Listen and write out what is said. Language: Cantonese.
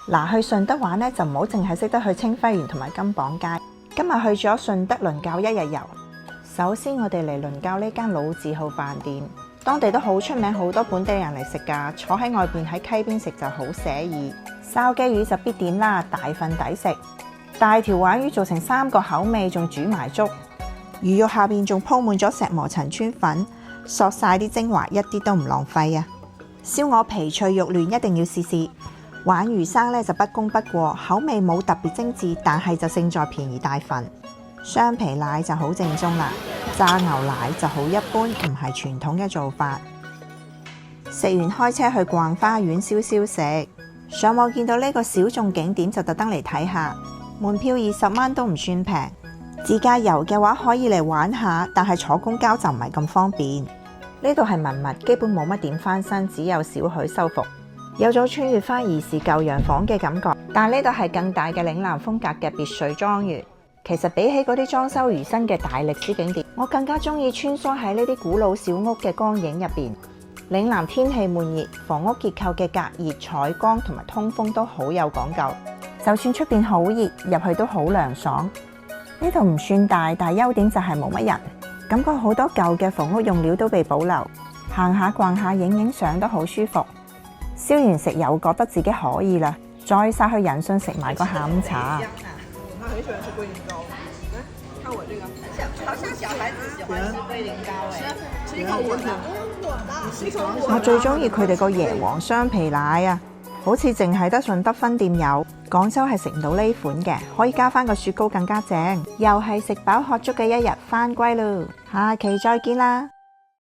嗱，去順德玩咧就唔好淨係識得去清暉園同埋金榜街。今日去咗順德倫教一日遊。首先我哋嚟倫教呢間老字號飯店，當地都好出名，好多本地人嚟食㗎。坐喺外邊喺溪邊食就好寫意。燒鯽魚就必點啦，大份抵食。大條鯇魚做成3個口味，仲煮埋粥。魚肉下邊仲鋪滿咗石磨陳村粉，索晒啲精華，一啲都唔浪費啊！燒鵝皮脆肉嫩，一定要試試。鯇魚生咧就不功不過，口味冇特別精緻，但係就勝在便宜大份。雙皮奶就好正宗啦，炸牛奶就好一般，唔係傳統嘅做法。食完開車去逛花園消消食。上網見到呢個小眾景點就特登嚟睇下，門票20蚊都唔算平。自駕遊嘅話可以嚟玩下，但係坐公交就唔係咁方便。呢度係文物，基本冇乜點翻新，只有少許修復，有種穿越翻兒時舊洋房嘅感覺。但呢度係更大嘅嶺南風格嘅別墅莊園。其實比起嗰啲裝修如新嘅大歷史景點，我更加中意穿梭喺呢啲古老小屋嘅光影入邊。嶺南天氣悶熱，房屋結構嘅隔熱、採光同埋通風都好有講究。就算出邊好熱，入去都好涼爽。呢度唔算大，但係優點就係冇乜人，感覺好多舊嘅房屋用料都被保留。行下逛下，影相都好舒服。燒完食又覺得自己可以啦，再殺去仁信食埋個下午茶。他很喜歡吃龜苓膏，看我這個，好像小孩子喜歡吃龜苓膏誒，吃一口我的，我最中意佢哋個椰皇雙皮奶啊，好似淨係得順德分店有，廣州係食唔到呢款嘅，可以加翻個雪糕更加正。又係食飽喝足嘅一日，返歸咯，下期再見啦！